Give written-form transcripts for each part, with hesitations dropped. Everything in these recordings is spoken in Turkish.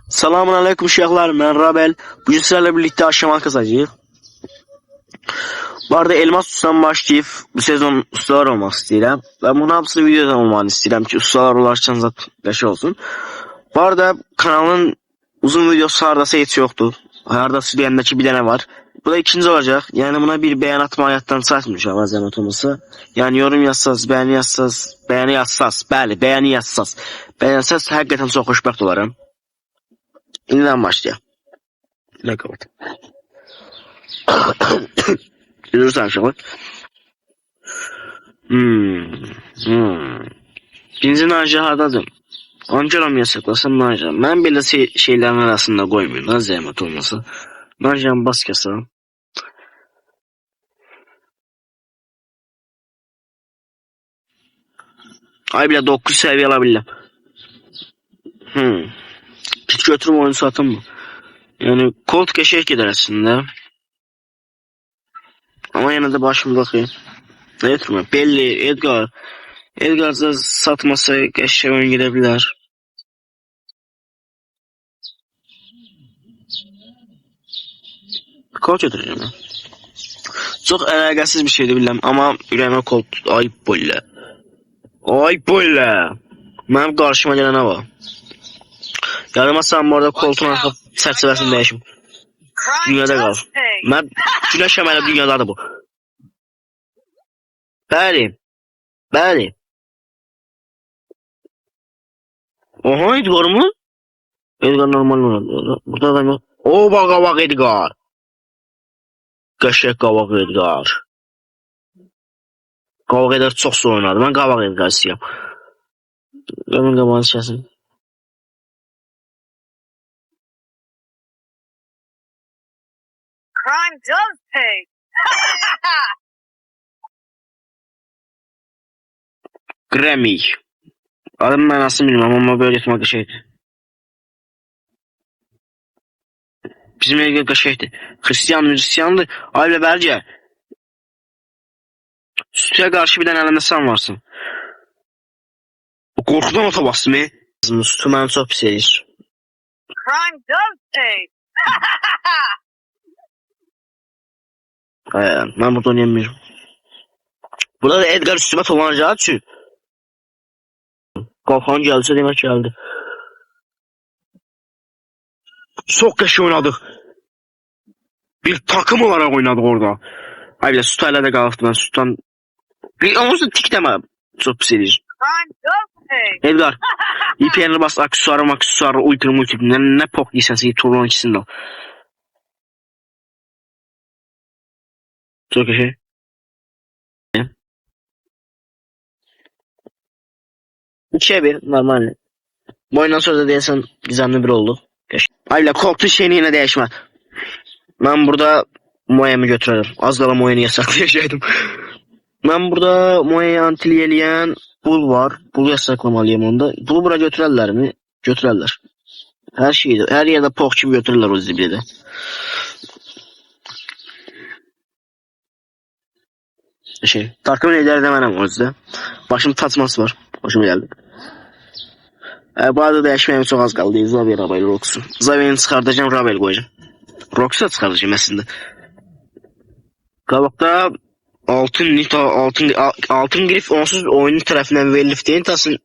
Selamun aleyküm uşaqlar, ben Rabel. Bugün sizlerle birlikte aşamal kazacağıq. Bu arada elmas tutan başlayıp bu sezon ustalar olmak istəyirəm. Ben bunun hamısını videodan olmanı istəyirəm ki, ustalar ulaşacağınız yaşı olsun. Bu arada kanalın uzun videosu hardasa heç yoxdur. Hardası deyəndəki bir dənə var. Bu da ikinci olacaq. Yani buna bir beyan atma hayattan saçmayacaq azəmət olması. Yani yorum yazsaz, beğeni yazsaz, bəli, beğeni yazsaz. Beğensəz həqiqətən çox xoşbəxt olaram. İnden başlayalım. Ne kapat. Görürsen şu an. Birinci Naci hardadır? Ancaram yasaklasam Naciram. Ben belə şeylerin arasında koymuyorum. Az zəhmət olmasa. Naciram bas kasa. Ay bile 9 seviye alabilirim. Git götürüm oyunu satın mı? Yani Colt keşek gider aslında. Ama yine de başım bakayım. Ne götürme? Belli, Edgar. Edgar'da satmasa keşek oyun gidebilir. Colt götüreceğim ya. Çok əlaqəsiz bir şeydi bilirəm, amma ürəyimə Colt. Ay bolla. Ay bolla. Mənim qarşıma gələn nə var? Yarımasam bu arada Colt'un arxa çərçivəsini dəyişim. Dünyada qal. Mən güneş əmələ dünyadadır bu. Bəli. Bəli. Oha, Edgar mı? Edgar normal olarak. Burada adam yok. O bak Edgar. Qəşəng qavaq Edgar. Qavaq Edgar çox oynadı. Mən qavaq Edgar istəyirəm. Ömür qabağını kəsin. Crime does pay. Grammy. Adın mənasını bilməm, amma böyle etmək qəşəkdir. Bizim Edgar qəşəkdir. Hristiyandır. Ayla bəlgə. Sütüyə qarşı bir dənə əlində sən varsın. Qorxudan ota bastım, Sütü məni çox pis edir. Crime does pay. Mən burada oynayamıyorum. Burada da Edgar üstüme toplanacağı için. Kalkan gelse demek geldi. Çok qəşəng oynadık. Bir takım olarak oynadık orada. Ay bir de Sütayla da qalıqdı, ben Süttan. Onsuz tik demə. Çok pis edir. Crime does pay. Edgar. İPN'e bas, aksesuarı, ulti. Ne pok lisansı, turnuvanın ikisini al. Çok qəşəng. İkiye bir, normal. Bu oyundan sonra da deyəsən gizemli bir oldu. Ayla Colt'un şeyini yine değişmez. Ben burada Moya'mı götürürüm. Az qala Moya'nı yasaklayacaqdım. Ben burada Moya'yı antiliyeləyən Bull var. Bull'u yasaklamalıyım onda. Bull'u bura götürərlər mi? Götürərlər. Her şeyi, her yerde pok kimi götürürlər o ziblidə. Takımın lideri de benim o yüzden. Başım tatması var. Hoşuma geldi. Bu arada değişmeye çok az kaldı. Xavier, Rabel, Rox'u. Xavier'i çıkartacağım, Rabel koyacağım. Rox'u da çıkartacağım aslında. Qabaqda altın grif onsuz oyunun tarafından verilip değil tasın.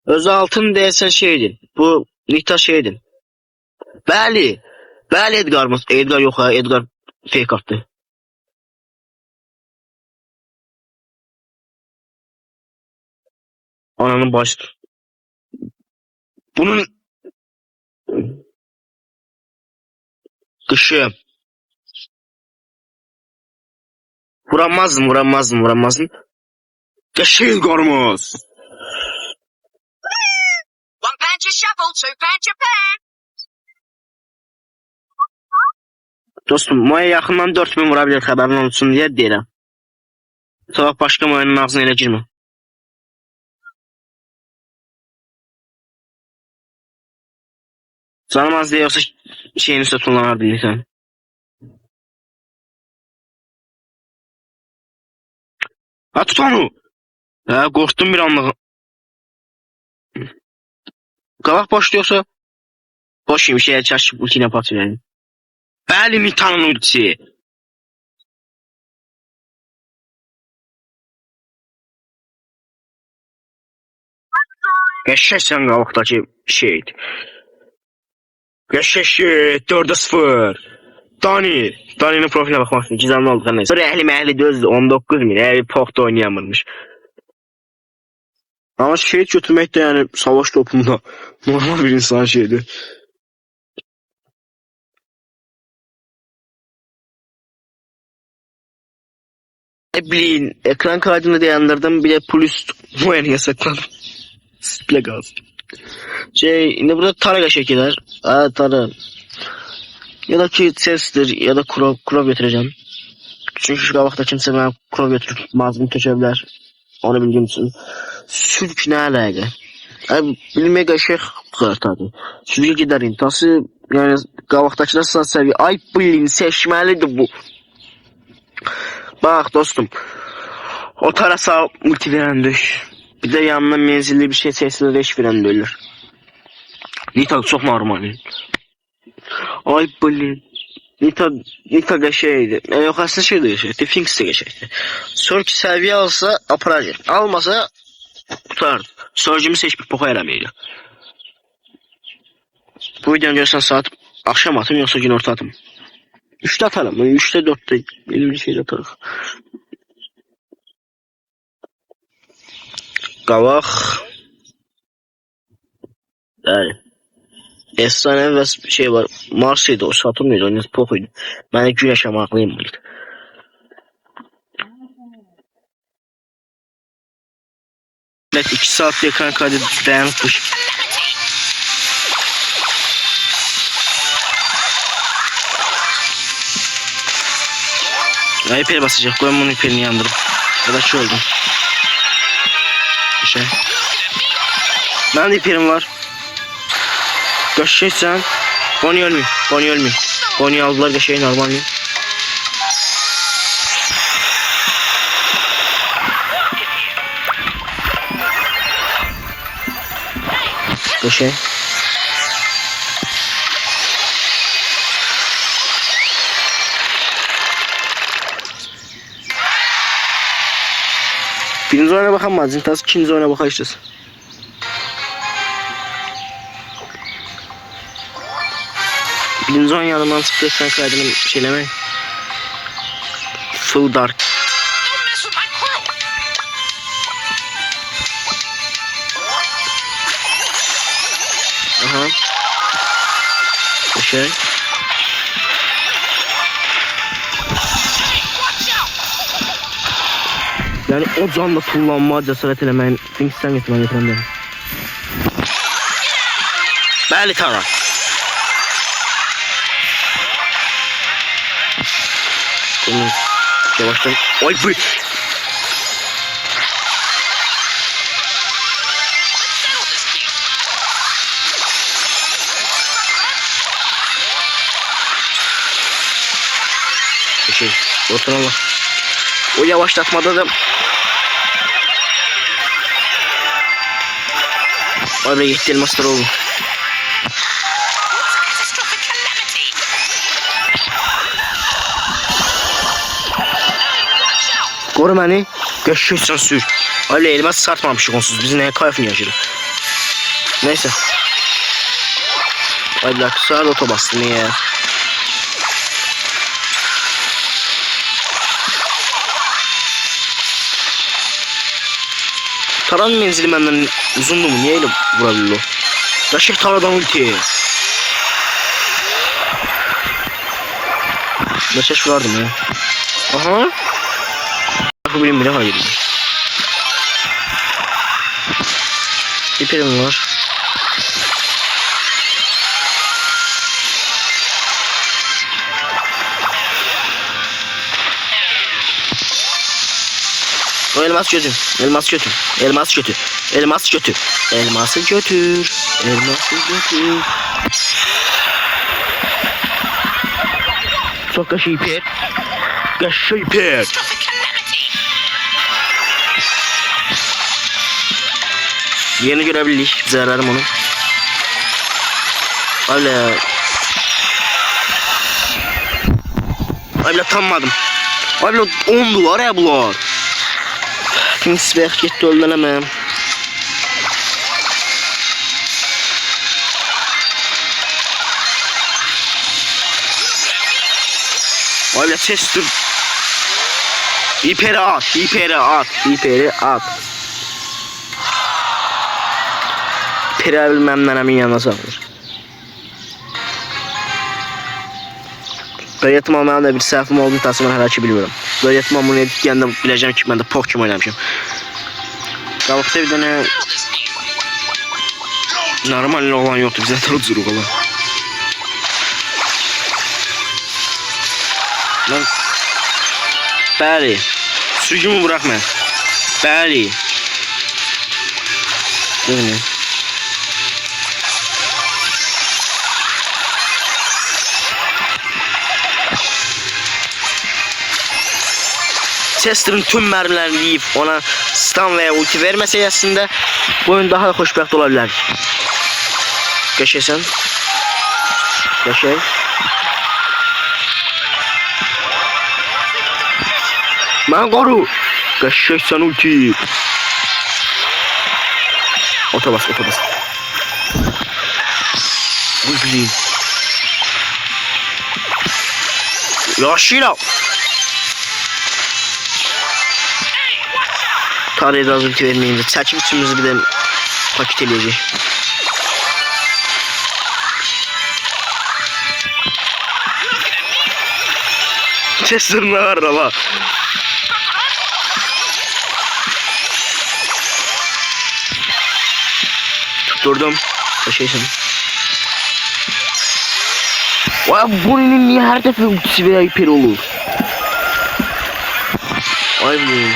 Özü altın deyəsən şeydi. Bu Nita şeydi. Bəli. Bəli Edgar'ımız. Edgar yok ha. Edgar fake attı. Ananın başı. Bunun kışı. Vuramazdım. Kışı gormuz. One punch a shovel, two punch a pan. Dostum, Moya yaxından 4000 vurabilir, xəbərin olsun deyə deyirəm. Sabah başqa Moyanın ağzına elə girmə. Canım az deyə yoxsa şeyini tutulanardın lütfen. Ha, tut onu. Ha, korktum bir anlık. Qabaq başlıyorsa Boş bir şeye çarşıp ultine patlayın. Bəli Nitanın ultisi. Geçersen qalıqdakı şeydi. Geçeşi 4-0. Dani'nin profiline bakmak için gizemli oldu neyse. Rəhli dözdü 19 min. Evi pokta oynayamırmış. Ama şehit götürmek de yani savaş topunda normal bir insan şeydi. Bilin ekran kaydını dayandırdım bir de polis muayeneye sakladım. Bile kalsın. Şimdi burada Tara şekiller. Ha Tara. Ya da ki sestir ya da kuro götüreceğim. Çünkü şu vaxtda kimsə mənə kuro götürüb mazlum tökəbilər. Onu bildiğim için. Sülk nə əlaqə? Bilmək qəşəng qartadır. Sülkə gedər intası. Yəni qabaqdakılar sağ səviyyə. Ay bilin seçməlidir bu. Bak dostum. O tarasa multi verəndir. Bir de yanına menzilli bir şey sesli reş veren de ölür. Nita çok normal. Ay bilin. Nita qəşəydi. Yox aslında şey de qəşəkdi. Finks de qəşəkdi. Surge səviyyə alsa aparacaq. Almasa tutardı. Surge'imi seçip poxa eləməyəcək. Bu videonu görürsən saat akşam atım yoksa gün orta atım. 3'te atarım. 3'te 4'te. Belli bir şeyle atarıq. Qavaq. Yani. Efsane ve şey var. Mars'ıydı o. Satürn'ydı o. Neyse pokuydu. Ben de güneş amaklıyım burada. Evet 2 saat ekran kaydı dayanıkmış. Ya hiper basacak. Ben bunu hiperini yandırım. Ya da şey oldum. Bir şey. Ben de hiperim var. Göçeceksen. Bonnie ölmüyor. Bonnie aldılar geçeyi normal mi? Geçey. Birinci oyuna bakamazsın. Tas ikinci oyuna bakacağız. Birinci oyun yanından çıktı. Sen kaydını şeyleme. Full dark. Aha. Bir şey. Yani o canla kullanma cesaret elemeyin. Finks'ten getirmem yeterli. Bəli Tara. Bunu yavaştan. Ay bu. Bir şey. Oturalım. O yavaşlatmada da. Oraya gitti elmaslar oldu. Koru beni. Göçüşsen sür. Öyle elmas sartmamışık onsuz. Biz neye kayıf mı yaşadık? Neyse. Ay bir dakika sağa da otobastı niye ya? Taranın menzili benden uzundu mu? Niye öyle vurabiliyor? Gerçek Taradan ulti. Mesaj vardım ya. Aha. Bu benim bile hayır. İperim var. O elmas götür. Elmas götür. Elmas götür. Elmas götür. Elması götür. Elması götür. Çok kaşı iper. Kaşı iper. Yerini görebildik. Zararım onun. Öyle. Öyle tanımadım. Öyle 10 duvar ya bunlar. Kingsberg gitti öldüremem. Öyle Chester. İperi at, iperi at, iperi at. İperi bilmem nenemin yanına salır. Qeyriyyatım olmayan da bir səhvim olduğunu tasımını hələ ki bilmirəm. Qeyriyyatım olmayan edikləndə biləcəm ki, mən də pok kimi oynamışım. Qalıqda bir dənə normal olan yoxdur, bizə də ucuruq olan. Mən bəli, sürgümü bıraxma. Bəli. Görünür. Chester'ın tüm mermilerini yiyip ona stun veya ulti vermesi aslında bu oyun daha da xoşbəxt ola bilər. Qəşəysən. Qəşəy. Mən qoru. Qəşəysən ulti. Otobas, otobas. Uy bileyim. Yaşıyla. Tarihe de az ulti vermeyince çəkib üçümüzü bir de paket eləyəcək. Chester ne var ama? Tutturdum. Taşıysın. Vay bunun niye her defa ultisi veya hiper olur? Ay bileyim.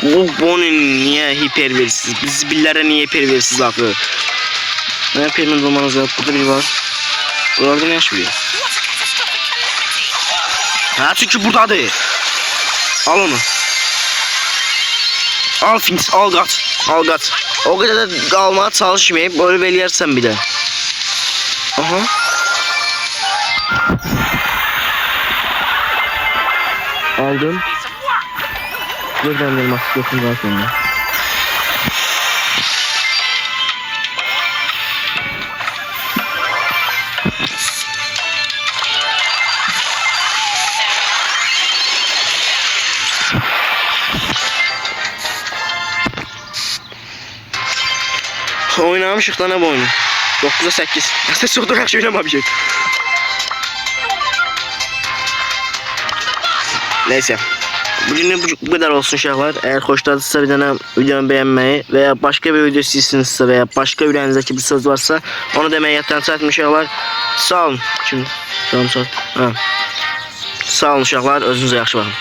Bu Bonnie'nin niye hiper versiz? Biz billere niye hiper versiz aklı? Ne yapayım zamanınız var? Burada biri var. Orada ne yaşıyor? Ha çünkü buradadır. Al onu. Al Finks, al kaç. Al kaç. O kadar da kalmaya çalışmayıp böyle belirsen bir de. Aha. Aldım. Buradan benim asıl yokum zaten ya. Oynamışıq da ne bu oyunu? 9'a 8. Aslında çok da yaxşı oynamamışıq. Neyse. Bugünlük bu kadar olsun uşaqlar. Eğer hoşladıysa bir tane videomu beğenmeyi veya başka bir video istəyirsinizsə veya başka yüreğinizdeki bir söz varsa onu demeye yattan çatmış uşaqlar. Sağ olun. Şimdi sağ olun. Sağ olun uşaqlar. Özünüzə yaxşı baxın.